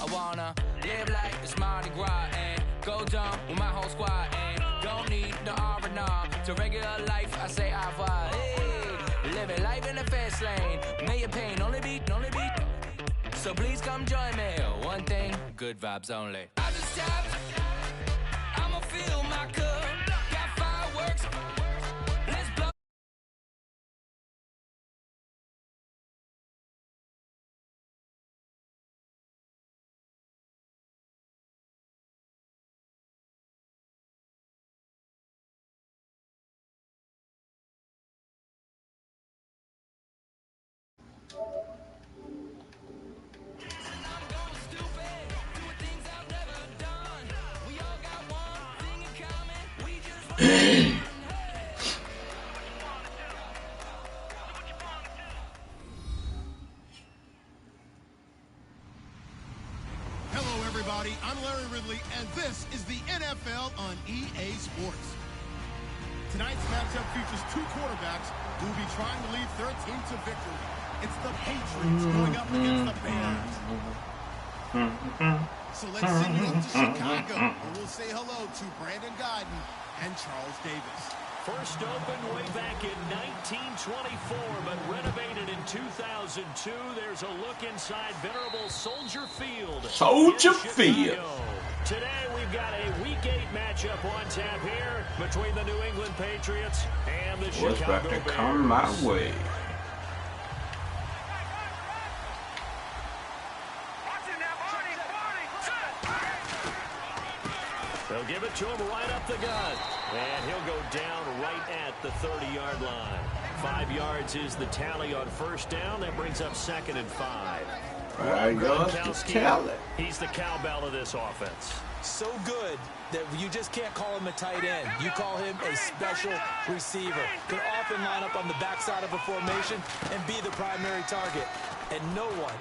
I wanna live like it's Mardi Gras and go dumb with my whole squad and don't need no R&R. To regular life, I say au revoir. Hey, living life in the fast lane. May your pain only beat. So please come join me. One thing, good vibes only. I just tap, I'ma fill my cup. Got fireworks, let's blow. Hello, everybody. I'm Larry Ridley, and this is the NFL on EA Sports. Tonight's matchup features two quarterbacks who will be trying to lead their team to victory. It's the Patriots going up against the Bears. So let's send you up to Chicago, where we'll say hello to Brandon Guyton and Charles Davis. First opened way back in 1924, but renovated in 2002. There's a look inside venerable Soldier Field. Soldier Field. Today we've got a Week 8 matchup on tap here between the New England Patriots and the Chicago Bears. What's about to come my way? They'll give it to him right up the gut. And he'll go down right at the 30-yard line. 5 yards is the tally on first down. That brings up 2nd and 5. He's the cowbell of this offense. So good that you just can't call him a tight end. You call him a special receiver. Can often line up on the backside of a formation and be the primary target. And no one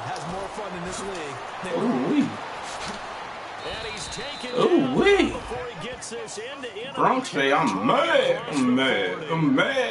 has more fun in this league than and he's taken down before he gets this end-to-end. Bronx say I'm mad.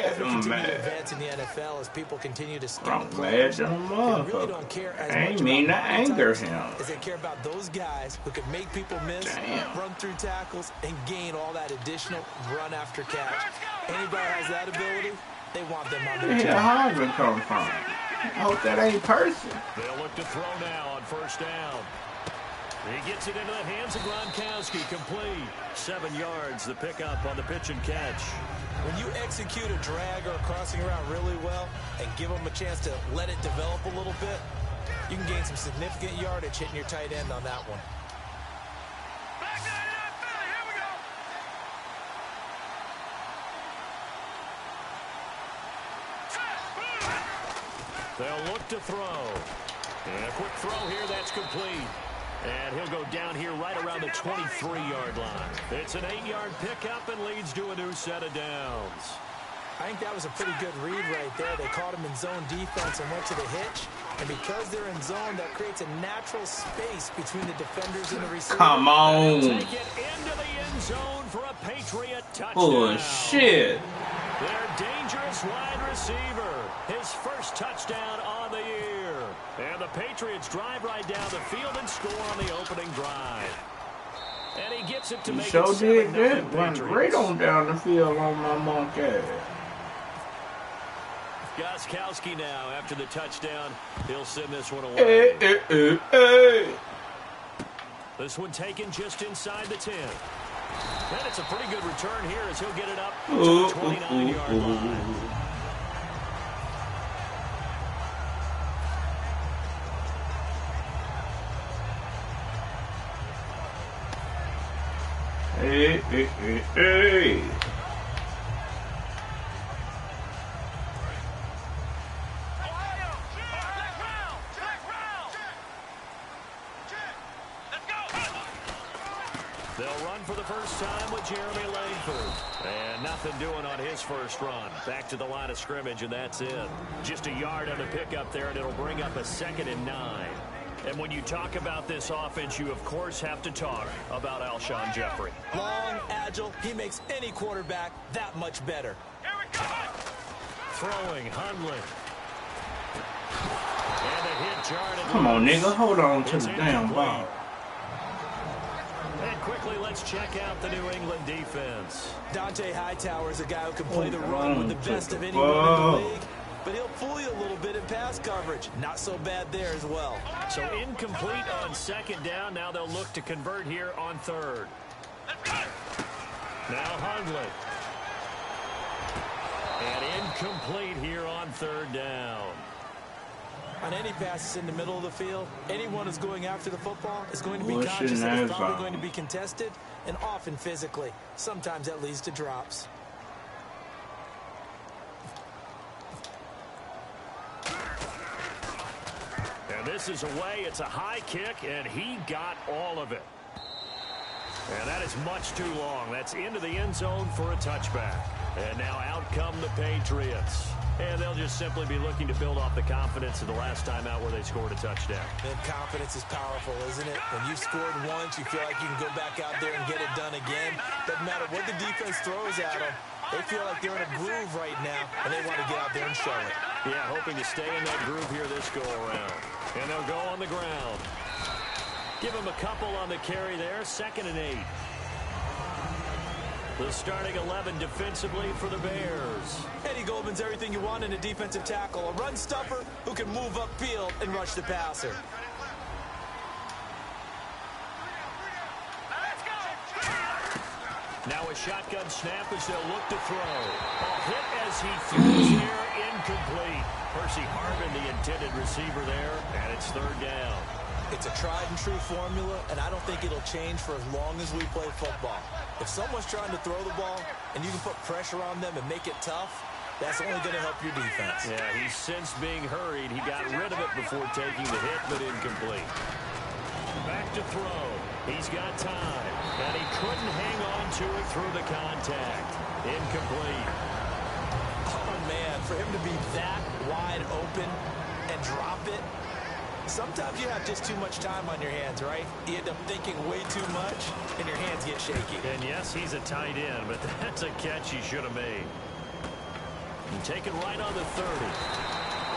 Advance in the NFL as people continue to I'm mad to really don't care as I ain't much mean to about anger him. as they care about those guys who can make people miss, run through tackles, and gain all that additional run after catch. Anybody has that ability, they want them on their team. Where the Heisman come from? I hope that ain't person. They'll look to throw now on first down. He gets it into the hands of Gronkowski, complete. 7 yards, the pickup on the pitch and catch. When you execute a drag or a crossing route really well and give them a chance to let it develop a little bit, you can gain some significant yardage hitting your tight end on that one. They'll look to throw. And a quick throw here, that's complete. And he'll go down here right around the 23-yard line. It's an 8-yard pickup and leads to a new set of downs. I think that was a pretty good read right there. They caught him in zone defense and went to the hitch. And because they're in zone, that creates a natural space between the defenders and the receivers. Come on. Take it into the end zone for a Patriot touchdown. Oh, shit. Their dangerous wide receiver. His first touchdown on the year. And the Patriots drive right down the field and score on the opening drive. And he gets it to make it 7-0 Patriots. Went great on down the field on my monkey. Gronkowski now after the touchdown. He'll send this one away. This one taken just inside the 10. And it's a pretty good return here as he'll get it up to the 29-yard line. Hey. They'll run for the first time with Jeremy Langford. And nothing doing on his first run. Back to the line of scrimmage, and that's it. Just a yard on the pickup there, and it'll bring up a 2nd and 9. And when you talk about this offense, you, of course, have to talk about Alshon Jeffrey. Long, agile, he makes any quarterback that much better. Throwing, Hundley. And a hit yarded. Come on, nigga. Hold on to the damn ball. And quickly, let's check out the New England defense. Dante Hightower is a guy who can play the run with the best of anyone in the league. But he'll fool you a little bit in pass coverage. Not so bad there as well. So incomplete on second down. Now they'll look to convert here on third. Now Hundley. And incomplete here on third down. On any passes in the middle of the field, anyone who's going after the football is going to be conscious that it's probably going to be contested, and often physically. Sometimes that leads to drops. And this is away. It's a high kick, and he got all of it. And that is much too long. That's into the end zone for a touchback. And now out come the Patriots. And they'll just simply be looking to build off the confidence of the last time out where they scored a touchdown. And confidence is powerful, isn't it? When you've scored once, you feel like you can go back out there and get it done again. Doesn't matter what the defense throws at them. They feel like they're in a groove right now, and they want to get out there and show it. Yeah, hoping to stay in that groove here this go-around. And they'll go on the ground. Give him a couple on the carry there. 2nd and 8. The starting 11 defensively for the Bears. Eddie Goldman's everything you want in a defensive tackle. A run stuffer who can move upfield and rush the passer. Now a shotgun snap as they'll look to throw. A hit as he throws here, incomplete. Percy Harvin, the intended receiver there, and it's 3rd down. It's a tried-and-true formula, and I don't think it'll change for as long as we play football. If someone's trying to throw the ball and you can put pressure on them and make it tough, that's only going to help your defense. Yeah, he's since being hurried. He got rid of it before taking the hit, but incomplete. Back to throw. He's got time, and he couldn't hang on to it through the contact. Incomplete. Oh, man, for him to be that wide open and drop it, sometimes you have just too much time on your hands, right? You end up thinking way too much, and your hands get shaky. And yes, he's a tight end, but that's a catch he should have made. And taken right on the 30.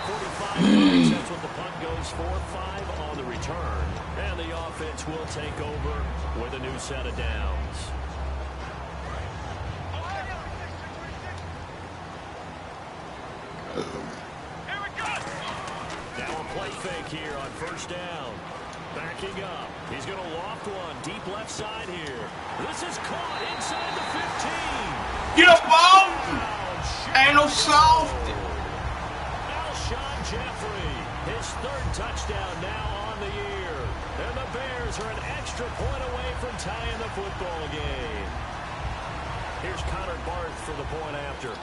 45 yards, that's what the punt goes for. 5 on the return. And the offense will take over with a new set of downs. Now a play fake here on 1st down. Backing up. He's going to loft one. Deep left side here. This is caught inside the 15. Get up, ball! Ain't no soft. Alshon Jeffrey, his 3rd touchdown now on the year. And the Bears are an extra point away from tying the football game. Here's Connor Barth for the point after.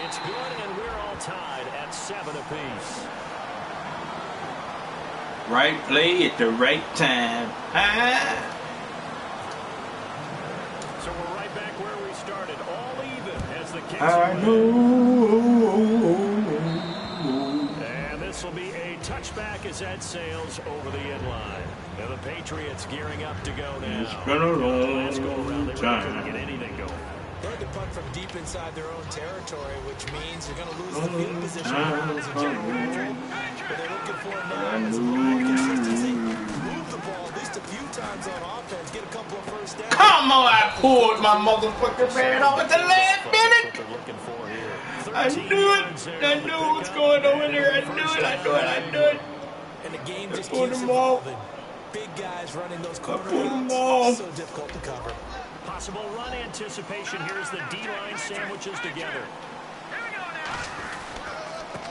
It's good, and we're all tied at 7 apiece. Right play at the right time. So we're right back where we started, all even as the kicks I know. And this will be a touchback as that sails over the end line. And the Patriots gearing up to go now. It's been a long they time. couldn't get anything going. They had to punt from deep inside their own territory, which means you're going to lose the field position as a general rule. But they're looking for another is a little more consistency. Move the ball at least a few times on offense. Get a couple of first downs. Come on, I pulled my motherfucking man off at the last minute. I knew it. I knew what was going on in there. I knew it. I knew it. I knew it. And the game just keeps evolving. Big guys running those corner routes, so difficult to cover. Possible run anticipation. Here's the D-line sandwiches together.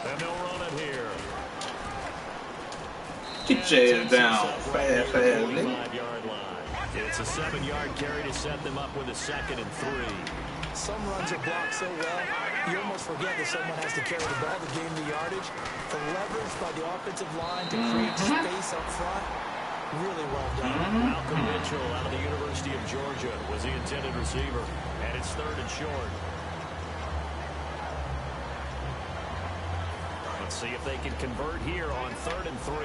And they'll run it here. Get your ass down fast, nigga. 5-yard line. It's a 7-yard carry to set them up with a 2nd and 3. Some runs are blocked so well, you almost forget that someone has to carry the ball to gain the yardage. The leverage by the offensive line to create space up front, really well done. Malcolm Mitchell out of the University of Georgia was the intended receiver, and it's 3rd and short. See if they can convert here on 3rd and 3.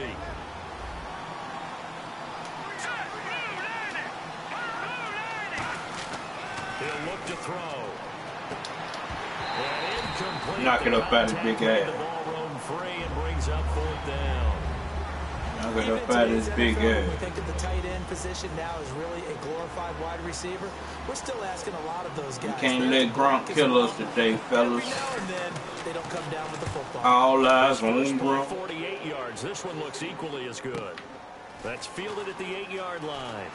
He'll look to throw. And incomplete. Knock it up out his big ass. The ball roam free and brings up 4th down. Knock it up out his big ass. We think that the tight end position now is really a glorified wide receiver. We're still asking a lot of those guys. You can't let Gronk kill us today, fellas. Every now and then, they don't come down with the football. All eyes on Gronk. 48 yards. This one looks equally as good. That's fielded at the 8-yard line.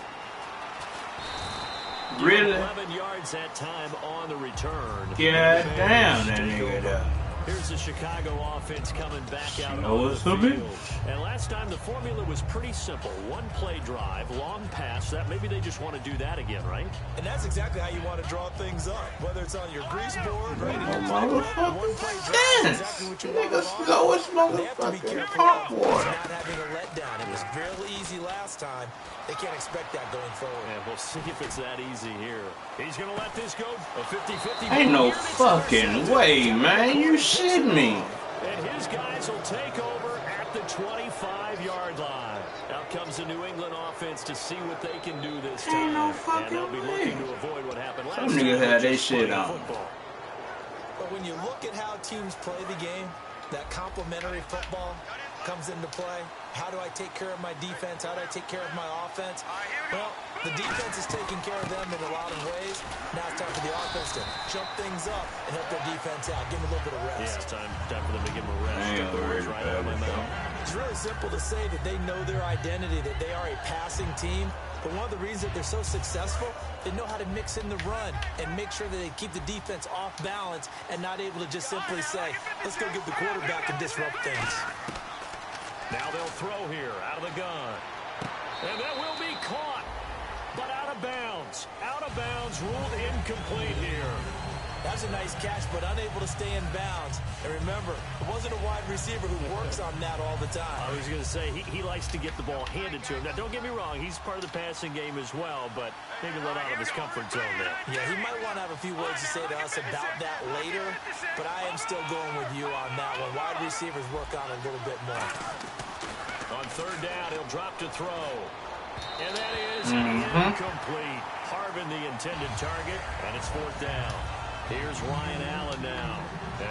Really? 11 yards that time on the return. Yeah, damn that nigga there. Here's the Chicago offense coming back out know on what's the up, field. bitch? And last time the formula was pretty simple. One play drive, long pass. That maybe they just want to do that again, right? And that's exactly how you want to draw things up. Whether it's on your grease board, right? Motherfucker dance. Nigga slow as motherfucking hot water. Not having a letdown. It was fairly easy last time. They can't expect that going forward. And we'll see if it's that easy here. He's going to let this go. A 50-50. Ain't no fucking way, man. You shitting me. And his guys will take over at the 25-yard line. Out comes the New England offense to see what they can do this time. Ain't no and fucking they'll be way. looking to avoid what happened last Some time. niggas had their shit on. But when you look at how teams play the game, that complementary football comes into play. How do I take care of my defense? How do I take care of my offense? Well, the defense is taking care of them in a lot of ways. Now it's time for the offense to jump things up and help their defense out. Give them a little bit of rest. Yeah, it's time for them to give them a rest. I ain't worried Right about out of my it, mouth. It's really simple to say that they know their identity, that they are a passing team. But one of the reasons that they're so successful, they know how to mix in the run and make sure that they keep the defense off balance and not able to just simply say, let's go get the quarterback and disrupt things. Now they'll throw here out of the gun. And that will be caught, but out of bounds. Out of bounds, ruled incomplete here. That's a nice catch, but unable to stay in bounds. And remember, it wasn't a wide receiver who works on that all the time. I was going to say, he likes to get the ball handed to him. Now, don't get me wrong, he's part of the passing game as well, but maybe let out of his comfort zone there. Yeah, he might want to have a few words to say to us about that later, but I am still going with you on that one. Wide receivers work on it a little bit more. On 3rd down, he'll drop to throw. And that is incomplete. Harvin the intended target, and it's 4th down. Here's Ryan Allen now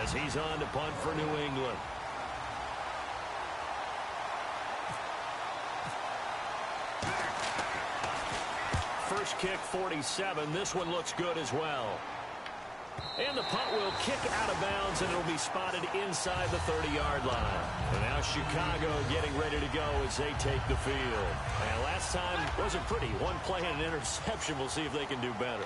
as he's on to punt for New England. First kick, 47. This one looks good as well. And the punt will kick out of bounds, and it'll be spotted inside the 30-yard line. And now Chicago getting ready to go as they take the field. And last time wasn't pretty. One play and an interception. We'll see if they can do better.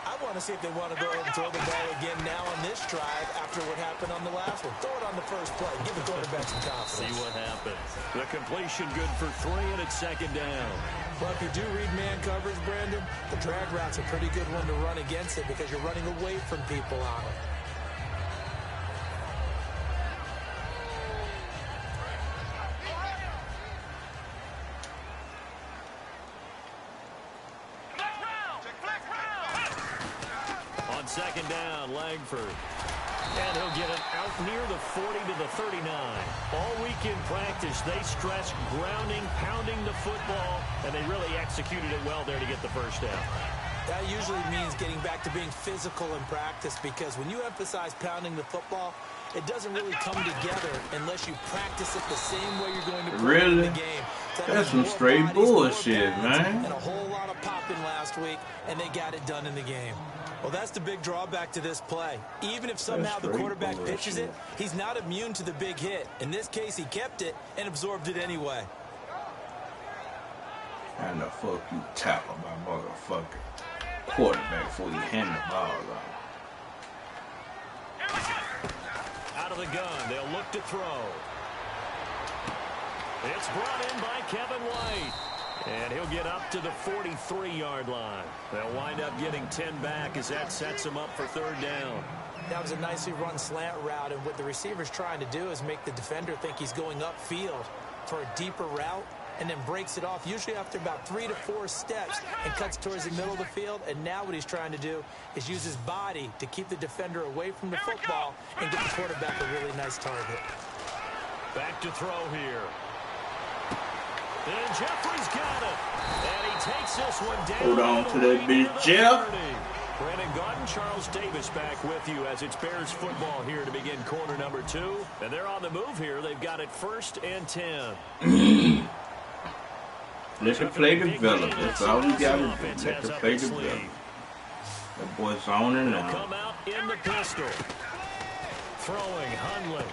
I want to see if they want to go ahead and throw the ball again now on this drive after what happened on the last one. Throw it on the first play. Give the quarterback some confidence. See what happens. The completion good for 3, and it's 2nd down. Well, if you do read man coverage, Brandon, the drag route's a pretty good one to run against it because you're running away from people on it. On 2nd down, Langford. And he'll get it out near the 40 to the 39. All week in practice, they stressed grounding, pounding the football, and they really executed it well there to get the first down. That usually means getting back to being physical in practice because when you emphasize pounding the football, it doesn't really come together unless you practice it the same way you're going to play in the game. That's some straight bullshit, man. And a whole lot of popping last week, and they got it done in the game. Well, that's the big drawback to this play. Even if somehow the quarterback pitches it, he's not immune to the big hit. In this case, he kept it and absorbed it anyway. And the fuck you tackle my motherfucking quarterback before you hand the ball off. Out of the gun, they'll look to throw. It's brought in by Kevin White. And he'll get up to the 43-yard line. They'll wind up getting 10 back as that sets him up for 3rd down. That was a nicely run slant route, and what the receiver's trying to do is make the defender think he's going upfield for a deeper route and then breaks it off, usually after about 3 to 4 steps, and cuts towards the middle of the field. And now what he's trying to do is use his body to keep the defender away from the football and get the quarterback a really nice target. Back to throw here. And Jeffrey's got it. And he takes this one down. Hold on to that bitch, Jeff. Brandon Gaudin, Charles Davis back with you as it's Bears football here to begin quarter number 2. And they're on the move here. They've got it 1st and 10. Let the play develop. That's all we got to do. Let the play develop. That boy's zoning now. Come out in the pistol. Throwing, Hundley.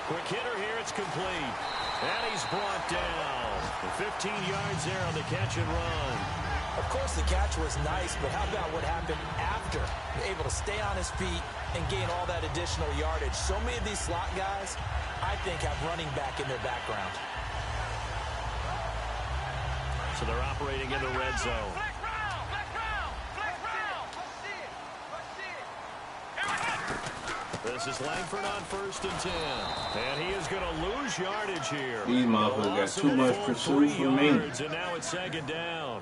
Quick hitter here, it's complete. And he's brought down. 15 yards there on the catch and run. Of course, the catch was nice, but how about what happened after? Able to stay on his feet and gain all that additional yardage. So many of these slot guys, I think, have running back in their background. So they're operating in the red zone. This is Langford on 1st and 10. And he is going to lose yardage here. These motherfuckers got too much pursuit for me. And now it's 2nd down.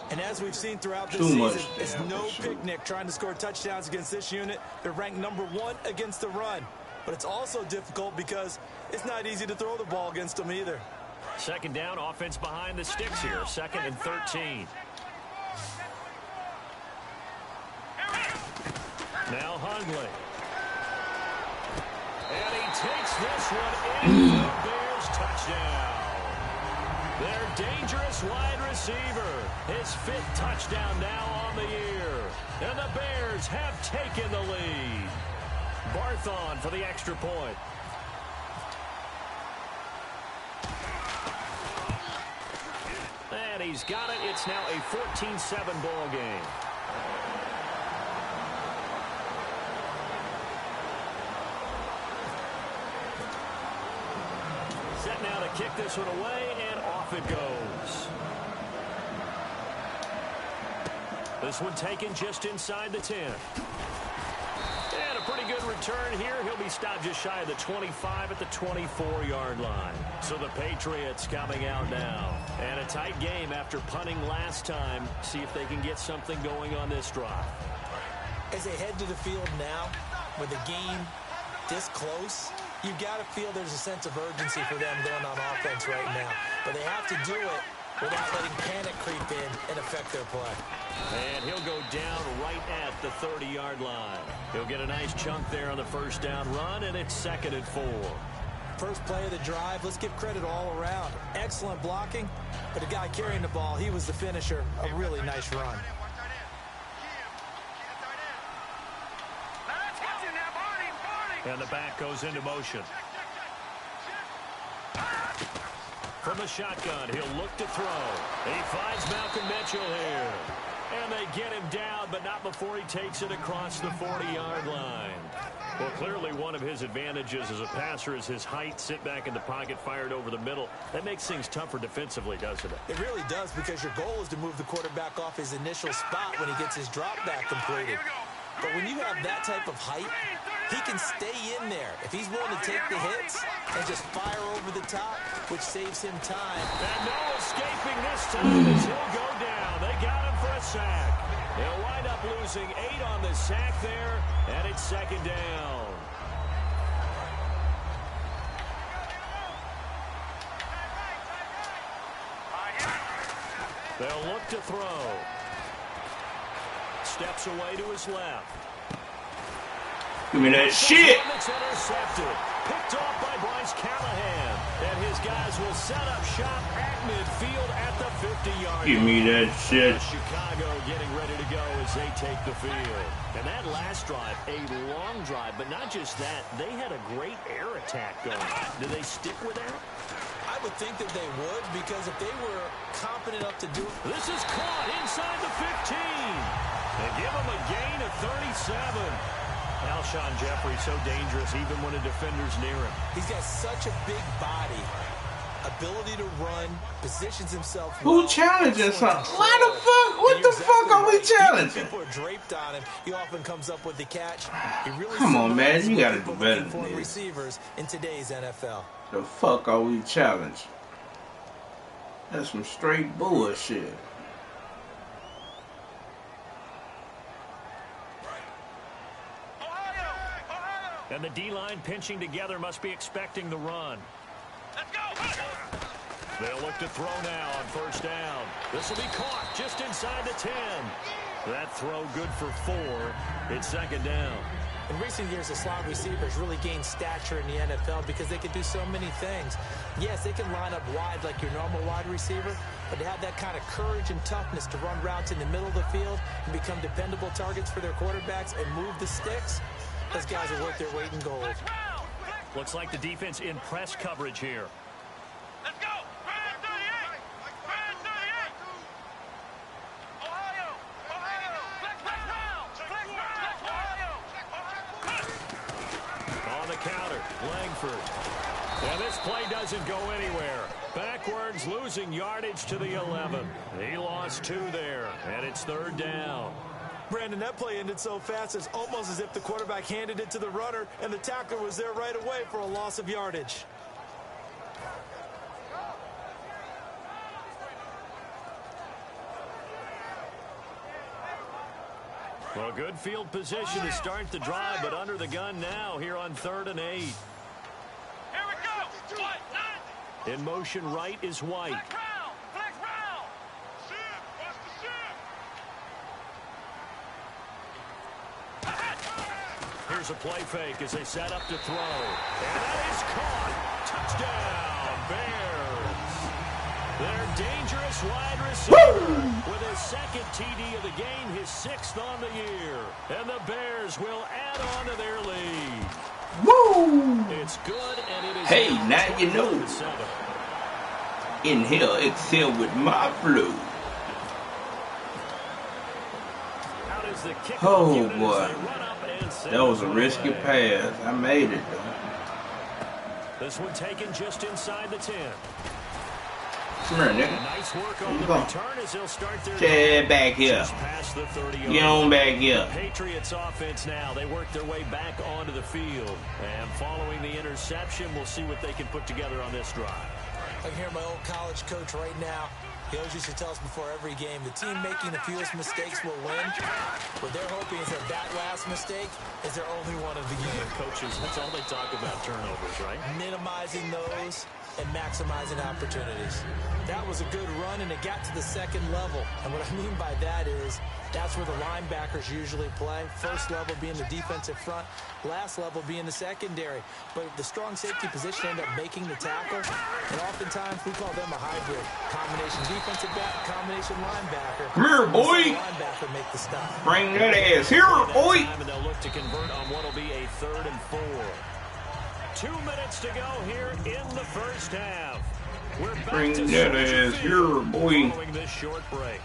And as we've seen throughout this season, it's no picnic trying to score touchdowns against this unit. They're ranked number 1 against the run. But it's also difficult because it's not easy to throw the ball against them either. 2nd down, offense behind the sticks here. 2nd and 13. Now Hundley. And he takes this one in for the Bears touchdown. Their dangerous wide receiver. His 5th touchdown now on the year. And the Bears have taken the lead. Barthon for the extra point. And he's got it. It's now a 14-7 ball game. Set now to kick this one away, and off it goes. This one taken just inside the 10. And a pretty good return here. He'll be stopped just shy of the 25 at the 24-yard line. So the Patriots coming out now. And a tight game after punting last time. See if they can get something going on this drive. As they head to the field now, with the game this close, you've got to feel there's a sense of urgency for them going on offense right now. But they have to do it without letting panic creep in and affect their play. And he'll go down right at the 30-yard line. He'll get a nice chunk there on the 1st down run, and it's 2nd and 4. First play of the drive, let's give credit all around. Excellent blocking, but the guy carrying the ball, he was the finisher. A really nice run. And the back goes into motion. From the shotgun, he'll look to throw. He finds Malcolm Mitchell here. And they get him down, but not before he takes it across the 40-yard line. Well, clearly one of his advantages as a passer is his height. Sit back in the pocket, fired over the middle. That makes things tougher defensively, doesn't it? It really does, because your goal is to move the quarterback off his initial spot when he gets his drop back completed. But when you have that type of height, he can stay in there if he's willing to take the hits and just fire over the top, which saves him time. And no escaping this time as he'll go down. They got him for a sack. They'll wind up losing 8 on the sack there, and it's 2nd down. They'll look to throw. Steps away to his left. Give me that shit. It's intercepted. Picked off by Bryce Callahan. And his guys will set up shop at midfield at the 50-yard line. Give me that shit. Chicago getting ready to go as they take the field. And that last drive, a long drive, but not just that. They had a great air attack going. Do they stick with that? I would think that they would, because if they were confident enough to do it. This is caught inside the 15. They give him a gain of 37. Alshon Jeffrey so dangerous even when a defender's near him. He's got such a big body, ability to run, positions himself. Who challenging something? Why the fuck? What the fuck are we challenging? People are draped on him. He often comes up with the catch. He really Come on, man. You gotta do better than this. Receivers in today's NFL. The fuck are we challenging? That's some straight bullshit. And the D-line pinching together, must be expecting the run. They'll look to throw now on first down. This will be caught just inside the 10. That throw good for 4. It's second down. In recent years, the slot receivers really gained stature in the NFL because they can do so many things. Yes, they can line up wide like your normal wide receiver, but to have that kind of courage and toughness to run routes in the middle of the field and become dependable targets for their quarterbacks and move the sticks, those guys are worth their weight in gold. Looks like the defense in press coverage here. Let's go! Brand 38! Brand 38! Ohio! Ohio! Flex round! Flex round! Ohio! On the counter, Langford. And this play doesn't go anywhere. Backwards, losing yardage to the 11. He lost 2 there, and it's third down. Brandon, that play ended so fast, it's almost as if the quarterback handed it to the runner, and the tackler was there right away for a loss of yardage. Well, good field position to start the drive, but under the gun now here on 3rd and 8. Here we go! White, 9! In motion right is White. Flex round! Flex round! Shit! Watch the shit! Here's a play fake as they set up to throw. And that is caught. Touchdown, Bears. Their dangerous wide receiver with his second TD of the game, his 6th on the year. And the Bears will add on to their lead. Woo! It's good, and it is... Hey, now you know. Inhale, exhale with my flu. Oh, boy. That was a risky pass. I made it, though. This one taken just inside the 10. Come here, nigga. Nice work on the return as they'll start their Get back here. Get on back here. Patriots offense now. They work their way back onto the field. And following the interception, we'll see what they can put together on this drive. I can hear my old college coach right now. He always used to tell us before every game, the team making the fewest mistakes will win. What they're hoping is that last mistake is their only one of the game. Coaches, that's all they talk about, turnovers, right? Minimizing those and maximizing opportunities. That was a good run, and it got to the second level. And what I mean by that is that's where the linebackers usually play. First level being the defensive front, last level being the secondary. But the strong safety position end up making the tackle, and oftentimes we call them a hybrid. Combination defensive back, combination linebacker. Come here, boy. Linebacker make the stop. Bring that ass here, boy. And they'll look to convert on what will be a 3rd and 4. 2 minutes to go here in the first half. We're back Bring to that ass here, boy. Following this short break.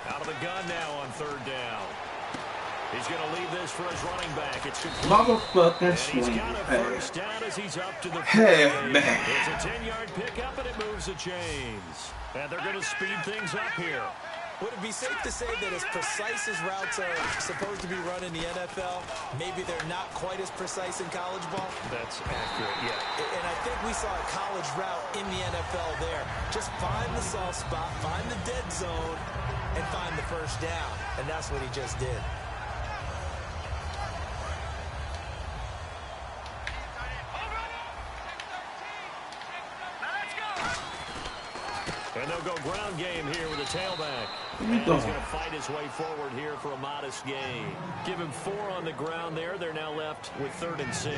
Out of the gun now on 3rd down. He's going to leave this for his running back. It's motherfucking swing pass. Down as he's up to the halfback. It's a 10-yard pickup, and it moves the chains. And they're going to speed things up here. Would it be safe to say that as precise as routes are supposed to be run in the NFL, maybe they're not quite as precise in college ball? That's accurate, yeah. And I think we saw a college route in the NFL there. Just find the soft spot, find the dead zone, and find the first down. And that's what he just did. And they'll go ground game here with a tailback. And he's going to fight his way forward here for a modest gain. Give him 4 on the ground there. They're now left with 3rd and 6.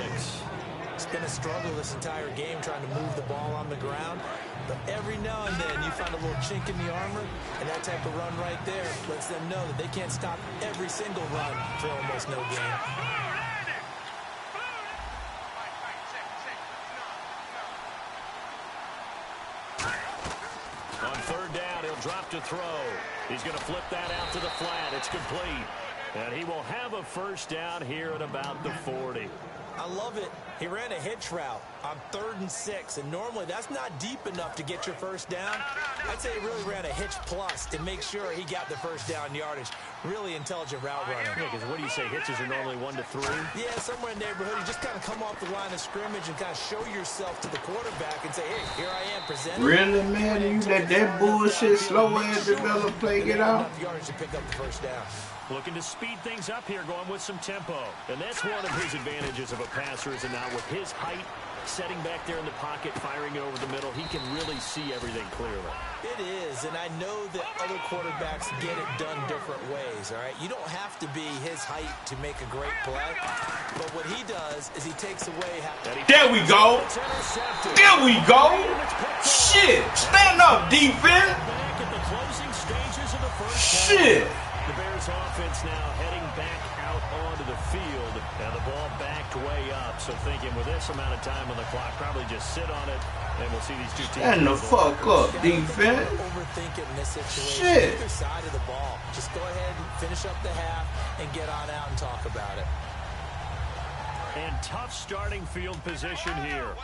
It's been a struggle this entire game trying to move the ball on the ground. But every now and then you find a little chink in the armor, and that type of run right there lets them know that they can't stop every single run for almost no gain. On 3rd down, he'll drop to throw. He's going to flip that out to the flat. It's complete. And he will have a first down here at about the 40. I love it. He ran a hitch route on 3rd and 6, and normally that's not deep enough to get your first down. I'd say he really ran a hitch plus to make sure he got the first down yardage. Really intelligent route running. Yeah, because what do you say, hitches are normally 1 to 3? Yeah, somewhere in the neighborhood. You just kind of come off the line of scrimmage and kind of show yourself to the quarterback and say, hey, here I am, presenting. Really, man? You let that bullshit slow-ass develop play get out? Enough yardage to pick up the first down. Looking to speed things up here, going with some tempo. And that's one of his advantages of a passer, is not with his height, setting back there in the pocket, firing it over the middle. He can really see everything clearly. It is, and I know that other quarterbacks get it done different ways, all right? You don't have to be his height to make a great play, but what he does is he takes away... There we go. There we go. Shit. Stand up, defense. Back at the closing stages of the first Shit. half. The Bears offense now heading back out onto the field, and the ball backed way up. So thinking with this amount of time on the clock, probably just sit on it, and we'll see these two teams. Stand the fuck up, defense. Overthink it in this situation. Shit. Either side of the ball. Just go ahead and finish up the half and get on out and talk about it. And tough starting field position here.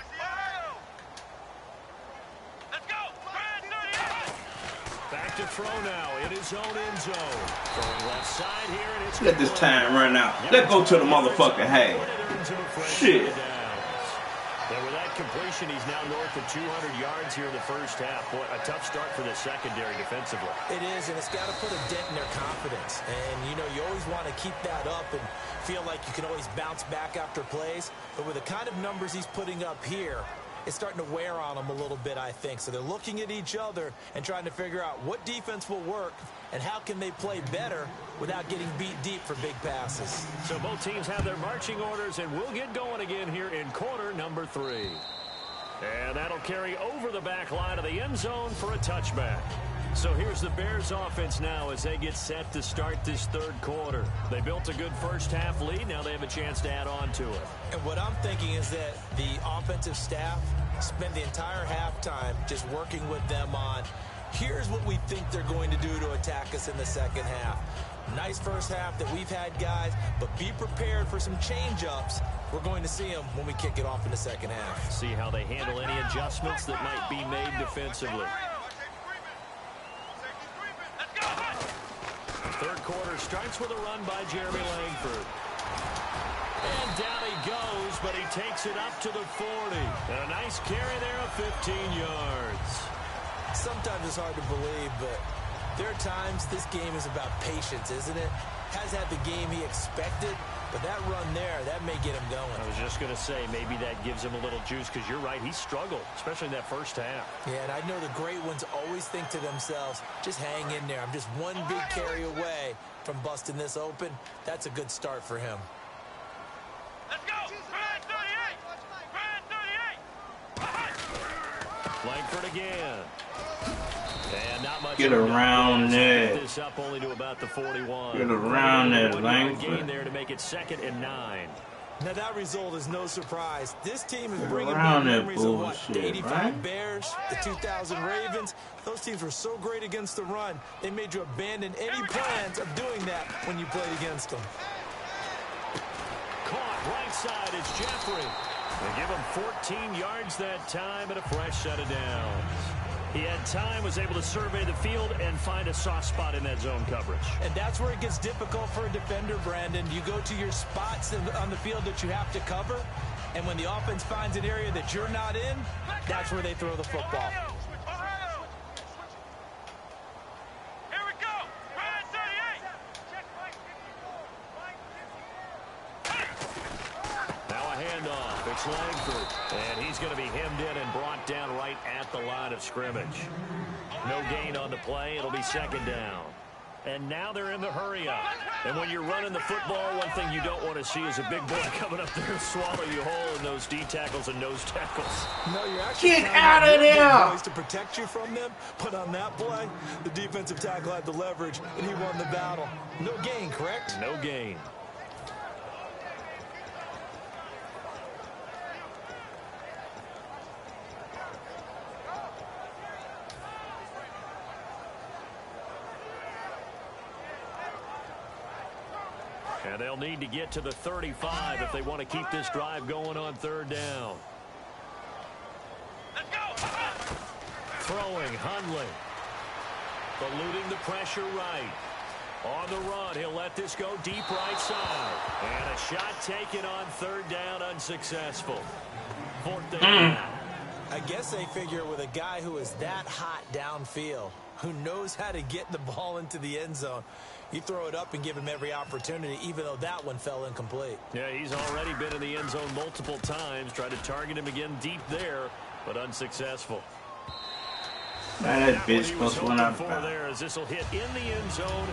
Let's go. Brad, 38. Back to throw now in his own end zone. Throwing left side here, and it's Let this time run out. Let's go to the motherfucking half. Shit. And with that completion, he's now north of 200 yards here in the first half. Boy, a tough start for the secondary defensively. It is, and it's got to put a dent in their confidence. And, you know, you always want to keep that up and feel like you can always bounce back after plays. But with the kind of numbers he's putting up here, it's starting to wear on them a little bit, I think. So they're looking at each other and trying to figure out what defense will work and how can they play better without getting beat deep for big passes. So both teams have their marching orders, and we'll get going again here in quarter number 3. And that'll carry over the back line of the end zone for a touchback. So here's the Bears offense now as they get set to start this third quarter. They built a good first half lead. Now they have a chance to add on to it. And what I'm thinking is that the offensive staff spent the entire halftime just working with them on, here's what we think they're going to do to attack us in the second half. Nice first half that we've had, guys, but be prepared for some change-ups. We're going to see them when we kick it off in the second half. See how they handle any adjustments that might be made defensively. Third quarter starts with a run by Jeremy Langford. And down he goes, but he takes it up to the 40. And a nice carry there of 15 yards. Sometimes it's hard to believe, but there are times this game is about patience, isn't it? Has had the game he expected, but that run there, that may get him going. I was just going to say, maybe that gives him a little juice, because you're right, he struggled, especially in that first half. Yeah, and I know the great ones always think to themselves, just hang in there. I'm just one big carry away from busting this open. That's a good start for him. Let's go. Brad, 38. Brad, 38. Langford again. And not much. Get around there. This up only to about the 41. Get around there, Langford. Langford. There to make it 2nd and 9. Now that result is no surprise. This team is bringing back Around that memories of what, the bullshit, 85 right? Bears, the 2000 Ravens. Those teams were so great against the run, they made you abandon any plans of doing that when you played against them. Caught right side, it's Jeffrey. They give him 14 yards that time and a fresh set of downs. He had time, was able to survey the field and find a soft spot in that zone coverage. And that's where it gets difficult for a defender, Brandon. You go to your spots on the field that you have to cover, and when the offense finds an area that you're not in, that's where they throw the football. Here we go. Brad, 38. Now a handoff. It's Langford. And he's going to be hemmed in and brought down right at the line of scrimmage. No gain on the play. It'll be 2nd down. And now they're in the hurry-up. And when you're running the football, one thing you don't want to see is a big boy coming up there and swallow you whole in those D tackles and nose tackles. No, you're actually Get out of there! Boys to protect you from them, but on that play, the defensive tackle had the leverage, and he won the battle. No gain, correct? No gain. And they'll need to get to the 35 if they want to keep this drive going on third down. Let's go. Throwing, Hundley. Eluding the pressure right. On the run, he'll let this go deep right side. And a shot taken on third down, unsuccessful. Fourth down. I guess they figure with a guy who is that hot downfield, who knows how to get the ball into the end zone, you throw it up and give him every opportunity, even though that one fell incomplete. Yeah, he's already been in the end zone multiple times. Tried to target him again deep there, but unsuccessful. That bitch supposed to win out for there as this will hit in the end zone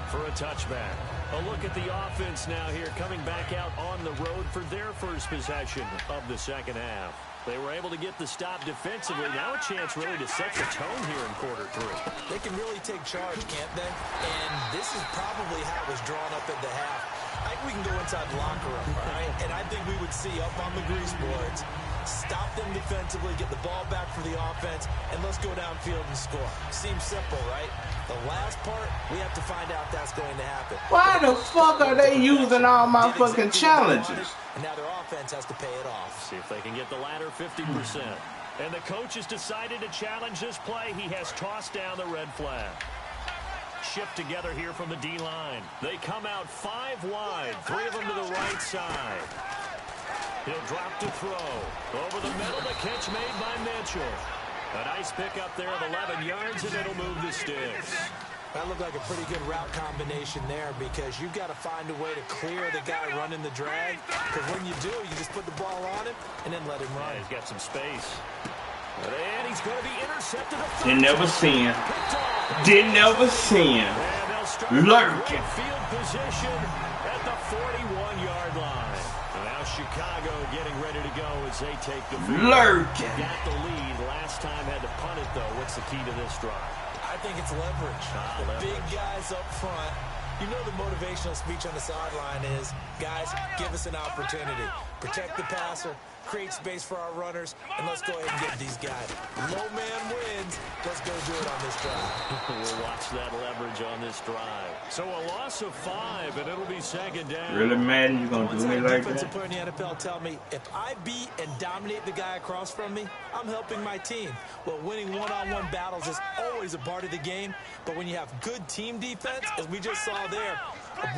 for a touchback. A look at the offense now here, coming back out on the road for their first possession of the second half. They were able to get the stop defensively. Now a chance really to set the tone here in quarter three. They can really take charge, can't they? And this is probably how it was drawn up at the half. I think we can go inside the locker room, all right? And I think we would see up on the grease boards, stop them defensively, get the ball back for the offense, and let's go downfield and score. Seems simple, right? The last part, we have to find out that's going to happen. Why the fuck are they using all my fucking challenges? And now their offense has to pay it off. See if they can get the latter 50%. And the coach has decided to challenge this play. He has tossed down the red flag. Shift together here from the D-line. They come out 5 wide. 3 of them to the right side. He'll drop to throw. Over the middle, the catch made by Mitchell. A nice pick up there of 11 yards, and it'll move the sticks. That looked like a pretty good route combination there because you've got to find a way to clear the guy running the drag. Because when you do, you just put the ball on him and then let him run. Yeah, he's got some space. And he's going to be intercepted. Didn't ever see him. Didn't ever see him. Lurking. Field position at the 41-yard line. Now Chicago getting ready to go as they take the field. Lurking. Got the lead. Last time had to punt it, though. What's the key to this drive? I think it's leverage. The big guys up front. You know the motivational speech on the sideline is, guys, give us an opportunity. Protect the passer, create space for our runners, and let's go ahead and get these guys. Low man wins. Let's go do it on this drive. We'll watch that leverage on this drive. So a loss of 5, and it'll be second down. Really, Madden, you gonna do me like that? Defensive player in the NFL tell me, if I beat and dominate the guy across from me, I'm helping my team. Well, winning one-on-one battles is always a part of the game, but when you have good team defense, as we just saw there,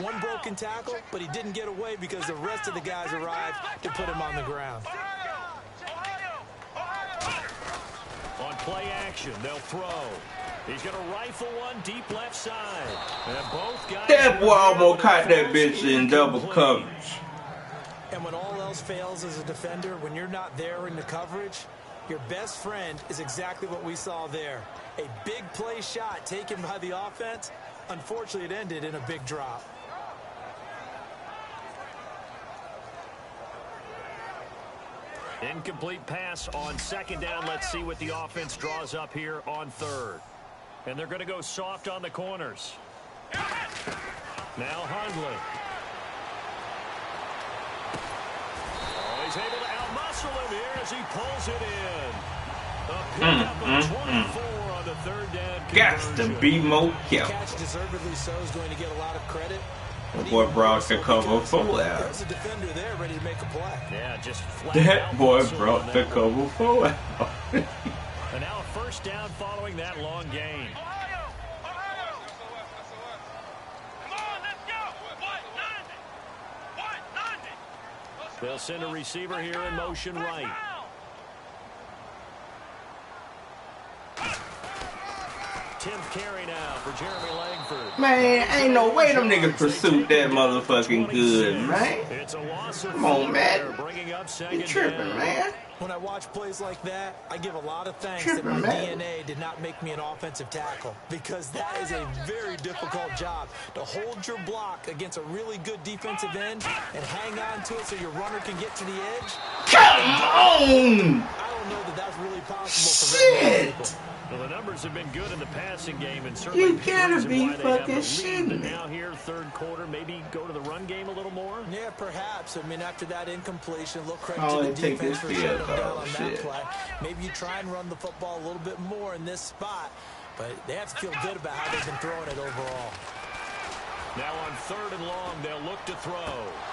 one broken tackle, but he didn't get away because the rest of the guys arrived to put him on the ground. On play action, they'll throw. He's going to rifle one deep left side. And both guys... That boy almost caught that bitch in double coverage. And when all else fails as a defender, when you're not there in the coverage, your best friend is exactly what we saw there. A big play shot taken by the offense. Unfortunately, it ended in a big drop. Incomplete pass on second down. Let's see what the offense draws up here on third. And they're going to go soft on the corners. Now Hundley. Oh, he's able to outmuscle him here as he pulls it in. A pickup of 24 on the third down. Got to be more careful. Catch deservedly so is going to get a lot of credit. The boy brought the cover full out. There's a defender there ready to make a play. Yeah, just flat That boy out brought the cover full out. And now a first down following that long gain. They'll send a receiver here in motion right. Tenth carry now for Jeremy Langford. Man, ain't no way them niggas pursued that motherfucking good, man. Come on, man. You tripping, man. When I watch plays like that, I give a lot of thanks that my DNA did not make me an offensive tackle, because that is a very difficult job, to hold your block against a really good defensive end and hang on to it so your runner can get to the edge. Come on! I don't know that that's really possible for many people. Well, the numbers have been good in the passing game, and certainly You gotta be fucking shitting me. Now here, third quarter, maybe go to the run game a little more? Yeah, perhaps. I mean, after that incompletion, a little credit Oh, to the they take defense this for shutting field them down goal, on shit. that play. Maybe you try and run the football a little bit more in this spot, but they have to feel good about how they've been throwing it overall. Now on 3rd and long, they'll look to throw.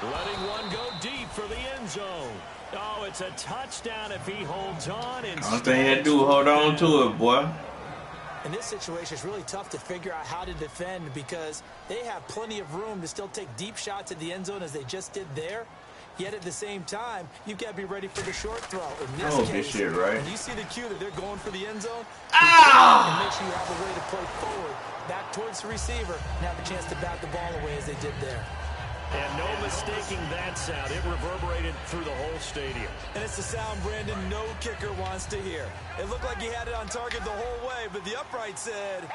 Letting one go deep for the end zone. Oh, it's a touchdown if he holds on. All thing you do, hold on to it, boy. In this situation, it's really tough to figure out how to defend because they have plenty of room to still take deep shots at the end zone as they just did there. Yet at the same time, you've got to be ready for the short throw. In this case, this shit, right? when you see the cue that they're going for the end zone, Ah! and make sure you have a way to play forward, back towards the receiver, and have a chance to bat the ball away as they did there. And no mistaking that sound. It reverberated through the whole stadium. And it's the sound Brandon no kicker wants to hear. It looked like he had it on target the whole way, but the upright said,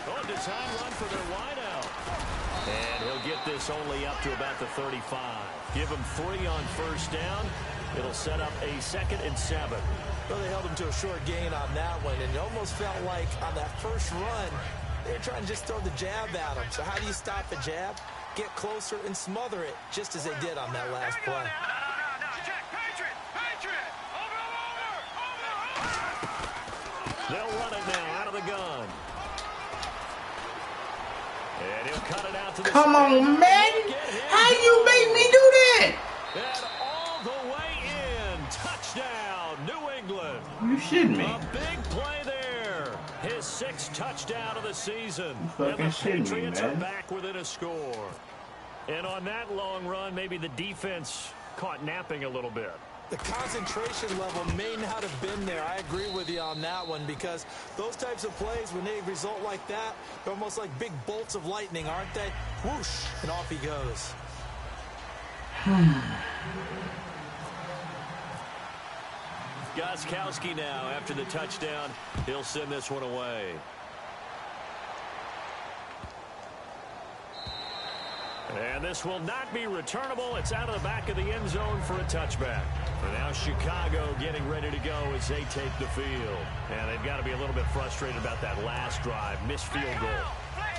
On design run for their wideout. And he'll get this only up to about the 35. Give him 3 on 1st down. It'll set up a 2nd and 7. Well, they held him to a short gain on that one, and it almost felt like on that first run, they were trying to just throw the jab at him. So how do you stop the jab? Get closer and smother it, just as they did on that last play. They'll run it now out of the gun. And he'll cut it out to the Come on, man. How you make me do that? And all the way in. Touchdown, New England. You shitting me. A big play there. His 6th touchdown of the season. fucking And the shitting me, Patriots are man. back within a score. And on that long run, maybe the defense caught napping a little bit. The concentration level may not have been there. I agree with you on that one because those types of plays, when they result like that, they're almost like big bolts of lightning, aren't they? Whoosh, and off he goes. Gostkowski now, after the touchdown, he'll send this one away. And this will not be returnable. It's out of the back of the end zone for a touchback. And now Chicago getting ready to go as they take the field. And they've got to be a little bit frustrated about that last drive. Missed field goal.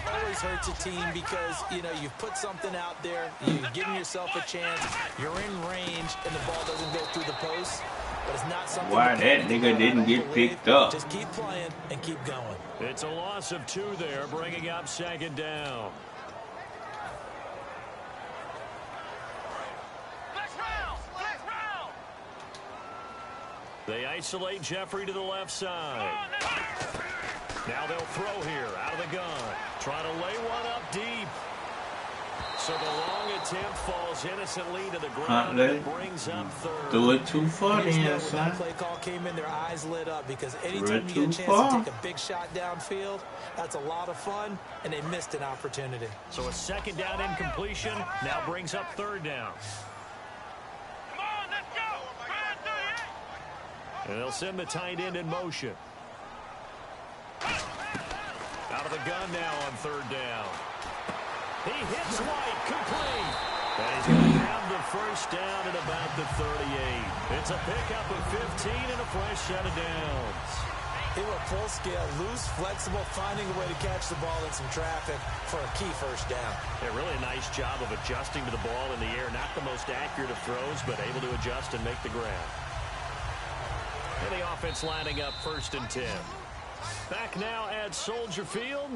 Always hurts a team because, you know, you've put something out there, you've given yourself a chance, you're in range, and the ball doesn't go through the post. But it's not something. Why that nigga didn't get picked up? Just keep playing and keep going. It's a loss of 2 there, bringing up 2nd down. They isolate Jeffrey to the left side. Now they'll throw here out of the gun. Trying to lay one up deep. So the long attempt falls innocently to the ground and brings up 3rd. Do it too far then, son. When that play call came in, their eyes lit up because anytime you get a chance to take a big shot downfield, that's a lot of fun, and they missed an opportunity. So a 2nd down incompletion now brings up 3rd down. And they'll send the tight end in motion. Out of the gun now on 3rd down. He hits White, complete. And he's going to have the 1st down at about the 38. It's a pickup of 15 and a fresh set of downs. They were full scale, loose, flexible, finding a way to catch the ball in some traffic for a key 1st down. Yeah, really a nice job of adjusting to the ball in the air. Not the most accurate of throws, but able to adjust and make the grab. And the offense lining up 1st and 10. Back now at Soldier Field.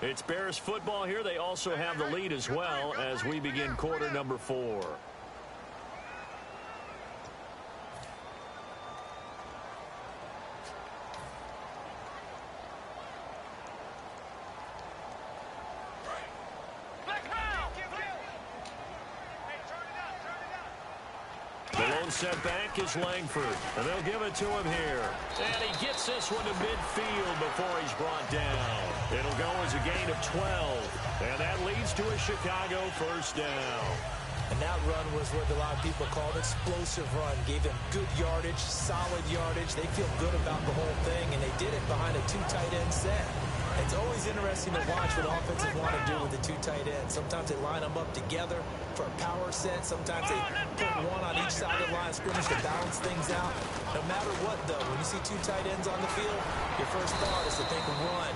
It's Bears football here. They also have the lead as well as we begin quarter number 4. The lone set back is Langford, and they'll give it to him here. And he gets this one to midfield before he's brought down. It'll go as a gain of 12, and that leads to a Chicago 1st down. And that run was what a lot of people called explosive run. Gave them good yardage, solid yardage. They feel good about the whole thing, and they did it behind a 2 tight end set. It's always interesting to watch what offenses want to do with the 2 tight ends. Sometimes they line them up together for a power set. Sometimes they put one on each side of the line of scrimmage to balance things out. No matter what, though, when you see 2 tight ends on the field, your first thought is to think of run.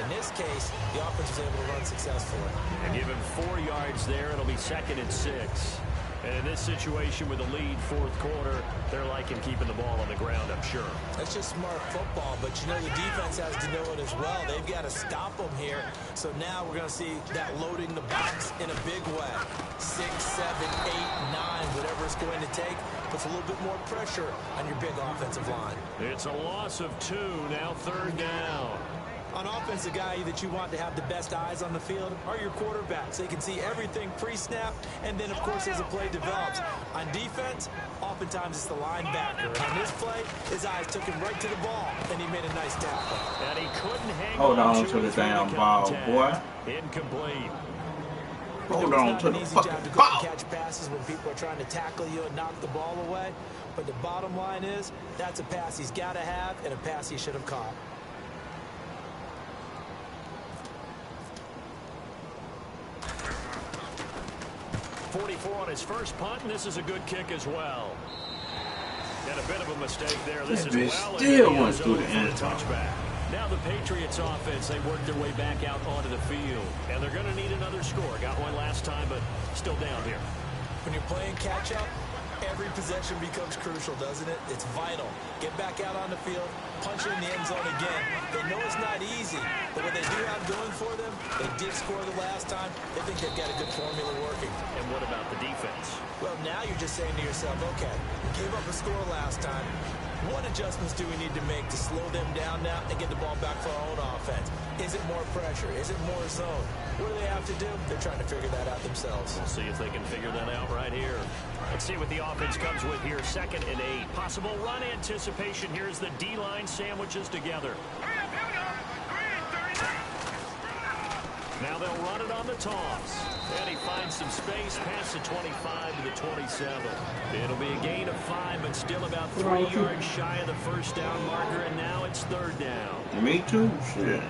In this case, the offense was able to run successfully. And give him 4 yards there. It'll be 2nd and 6. And in this situation with a lead 4th quarter, they're liking keeping the ball on the ground, I'm sure. That's just smart football, but you know the defense has to know it as well. They've got to stop them here. So now we're going to see that loading the box in a big way. 6, 7, 8, 9, whatever it's going to take, puts a little bit more pressure on your big offensive line. It's a loss of 2, now 3rd down. On offense, the guy that you want to have the best eyes on the field are your quarterbacks. They can see everything pre-snap, and then, of course, as the play develops. On defense, oftentimes it's the linebacker. And on this play, his eyes took him right to the ball, and he made a nice tackle. And he couldn't hang Hold on to the damn ball, boy. Incomplete. Hold on to the fucking ball. Catch passes when people are trying to tackle you and knock the ball away. But the bottom line is, that's a pass he's got to have and a pass he should have caught. On his first punt, and this is a good kick as well. And a bit of a mistake there. This is well still went through the end touchback. Now the Patriots offense, they work their way back out onto the field, and they're going to need another score. Got one last time, but still down here. When you're playing catch-up, every possession becomes crucial, doesn't it? It's vital. Get back out on the field, punch it in the end zone again. They know it's not easy, but what they do have going for them, they did score the last time. They think they've got a good formula working. And what about the defense? Well, now you're just saying to yourself, okay, we gave up a score last time. What adjustments do we need to make to slow them down now and get the ball back for our own offense? Is it more pressure? Is it more zone? What do they have to do? They're trying to figure that out themselves. We'll see if they can figure that out right here. Let's see what the offense comes with here. 2nd and 8. Possible run anticipation. Here's the D-line sandwiches together. Now they'll run it on the toss. And he finds some space past the 25 to the 27. It'll be a gain of 5, but still about 3 yards shy of the first down marker, and now it's 3rd down. Me too, shit.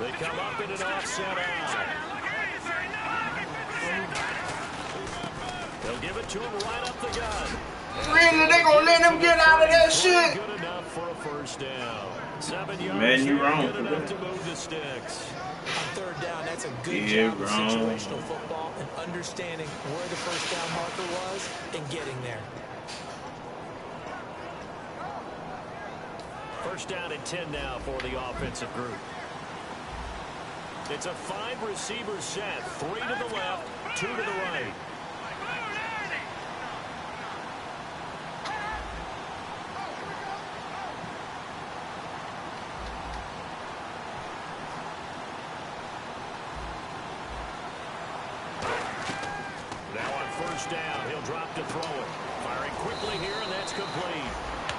They come up in an offset eye. They'll give it to him right up the gun. Really, they gonna let him get out of that shit? Good enough for a first down. 7 yards. Man, you wrong good for enough that. to move the sticks. On 3rd down, that's a good Yeah, job of wrong. situational football and understanding where the first down marker was and getting there. First down and 10 now for the offensive group. It's a 5-receiver set. 3 to the left, 2 to the right. Now on first down, he'll drop to throw it. Firing quickly here, and that's complete.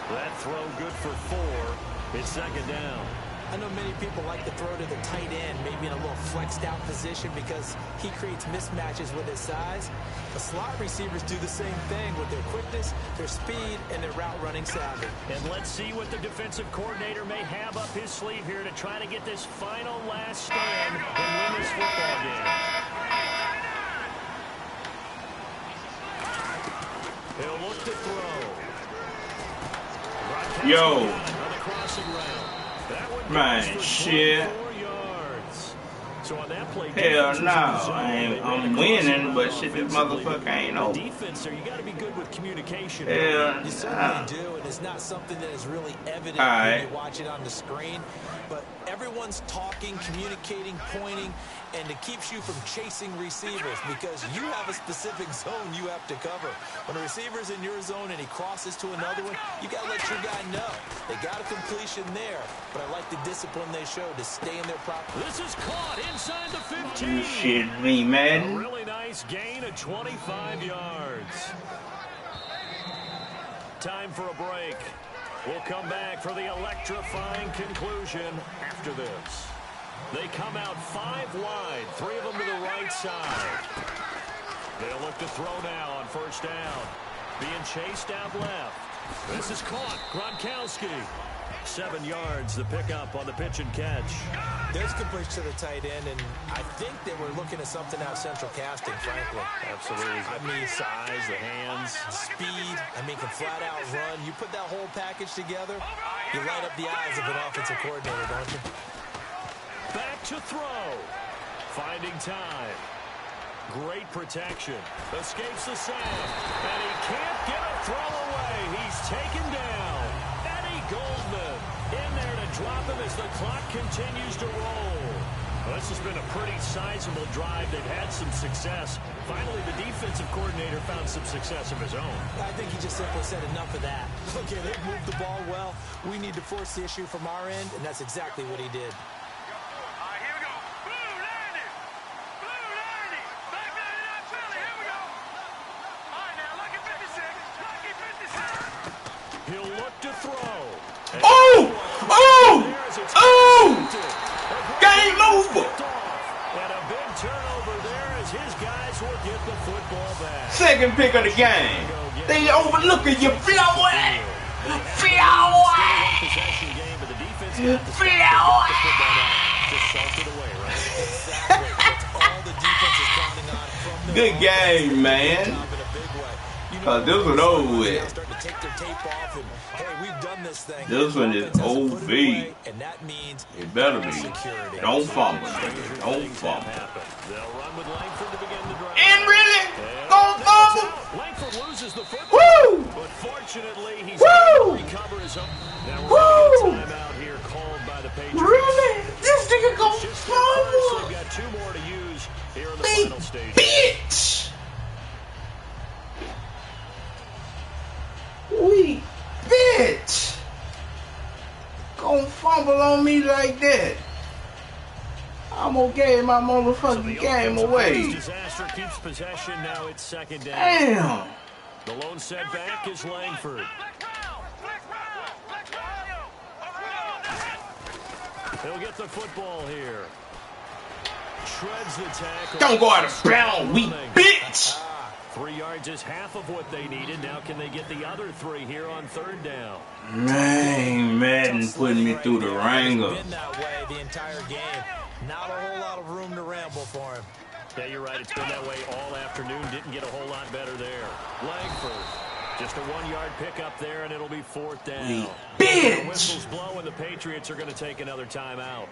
That throw good for 4. It's 2nd down. I know many people like to throw to the tight end, maybe in a little flexed out position because he creates mismatches with his size. The slot receivers do the same thing with their quickness, their speed, and their route running savvy. And let's see what the defensive coordinator may have up his sleeve here to try to get this final last stand and win this football game. He'll look to throw. Yo. On the crossing route. Man, shit. So on that play, hell no. I'm winning, but shit, this motherfucker ain't over. Defense, so you got to be good with communication. Hell You certainly do, and it's not something that is really evident right. when you watch it on the screen. But everyone's talking, communicating, pointing, and it keeps you from chasing receivers because you have a specific zone you have to cover. When a receiver's in your zone and he crosses to another one, you got to let your guy know. They got a completion there, but I like the discipline they showed to stay in their proper. This is caught inside the 15. You shitting me, man? A really nice gain of 25 yards. Time for a break. We'll come back for the electrifying conclusion after this. They come out 5 wide, 3 of them to the right side. They'll look to throw now on first down. Being chased out left. This is caught. Gronkowski. 7 yards, the pickup on the pitch and catch. There's completion to the tight end, and I think they were looking at something out central casting, frankly. Absolutely. I mean, size, the hands. Speed, can flat out run. You put that whole package together, you light up the eyes of an offensive coordinator, don't you? Back to throw. Finding time. Great protection. Escapes the sack. And he can't get a throw away. He's taken down. Eddie Goldman in there to drop him as the clock continues to roll. Well, this has been a pretty sizable drive. They've had some success. Finally, the defensive coordinator found some success of his own. I think he just simply said enough of that. Okay, they've moved the ball well. We need to force the issue from our end, and that's exactly what he did. All right, here we go. Blue landing. Blue landing. Back there in that Philly. Here we go. All right, now, lucky 56. Lucky 56. He'll look to throw. Oh! Oh! Oh! Game over! And a big turnover there as his guys will get the football back. Second pick of the game. They overlooking you, flower. Flower. Flower. Good game, man. Cause this one over with. This one is OV. It better be. Don't fumble. Don't fumble. And really? Don't fumble? Langford loses the football. Woo! But fortunately, he's Woo! able to recover his own. Now we're going to get a timeout here called by the Patriots. Really? This nigga gon' Just fumble? they've got 2 more to use here in the Big final stage. bitch! We bitch! Gon' fumble on me like that. I'm gonna give my motherfucking game away. Disaster keeps possession. Now it's second down. Damn! The lone setback is Langford. He'll get the football here. Shreds the tackle. Don't go out of bounds, we bitch! 3 yards is half of what they needed. Now can they get the other 3 here on third down? Man, Madden putting me through the ringer. Been that way the entire game. Not a whole lot of room to ramble for him. Yeah, you're right. It's been that way all afternoon. Didn't get a whole lot better there. Langford, just a 1-yard pickup there, and it'll be fourth down. Bitch! The whistles blow, and the Patriots are going to take another timeout.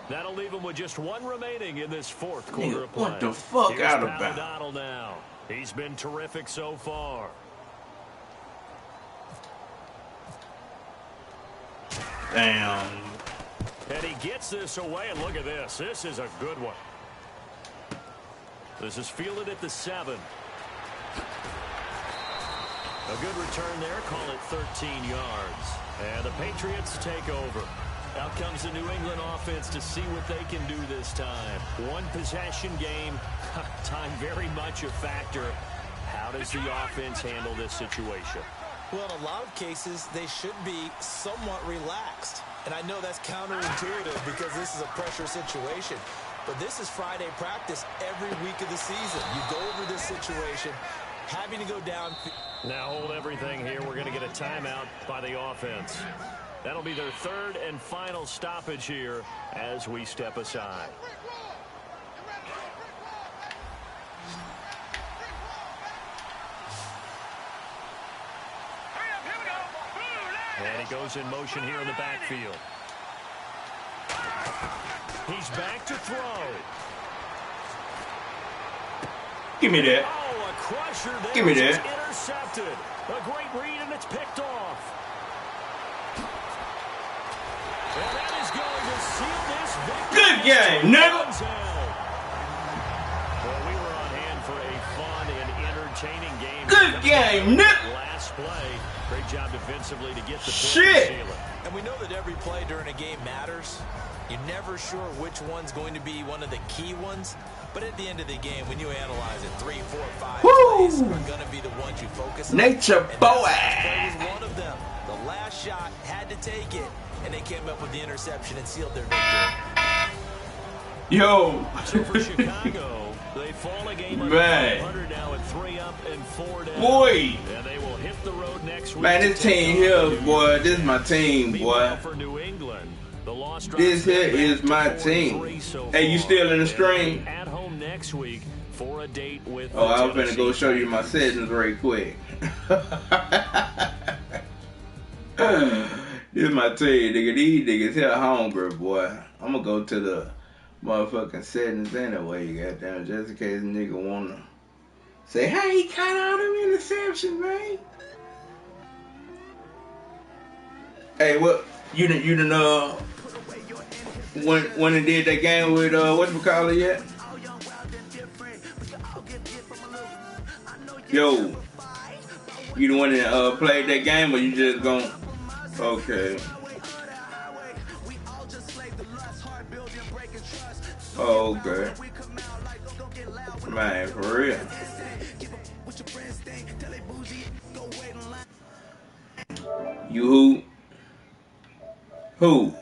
That'll leave them with just 1 remaining in this fourth quarter of play. What the fuck Here's out of Pal bounds? Donald now. He's been terrific so far. Damn. And he gets this away, and look at this. This is a good one. This is fielded at the 7. A good return there. Call it 13 yards. And the Patriots take over. Out comes the New England offense to see what they can do this time. 1 possession game. Time very much a factor. How does the offense handle this situation? Well, in a lot of cases, they should be somewhat relaxed. And I know that's counterintuitive because this is a pressure situation. But this is Friday practice every week of the season. You go over this situation, having to go down. Now hold everything here. We're going to get a timeout by the offense. That'll be their 3rd and final stoppage here as we step aside. And he goes in motion here in the backfield. He's back to throw. Give me that. Oh, a crusher there. Give me that. It's intercepted. A great read, and it's picked off. And that is going to seal this victory. Good game, nigga. Well, we were on hand for a fun and entertaining game. Good game, nigga. Last play. Great job defensively to get the Shit. And we know that every play during a game matters. You're never sure which one's going to be one of the key ones. But at the end of the game, when you analyze it, 3, 4, 5 plays are going to be the ones you focus on. Nature boy. That was one of them. The last shot had to take it, and they came up with the interception and sealed their victory. Yo. So for Chicago, they fall a game under 500 now at 3 up and 4 down. Boy. And they will hit the road next week. Man, this team here, boy. This is my team, boy. For New England, the loss This here is my team. Hey, you still in the stream? At home next week for a date with. Oh, I was gonna go show you my settings right quick. This is my team, nigga. These niggas here hungry, boy. I'm gonna go to the motherfucking settings anyway, goddamn, just in case a nigga wanna say, hey, he caught all them interceptions, man. Hey, what you done when it did that game with whatchamacallit yet? Yo, you the one that played that game, or you just gon' okay. Oh, okay. Man, for real. You who? Who?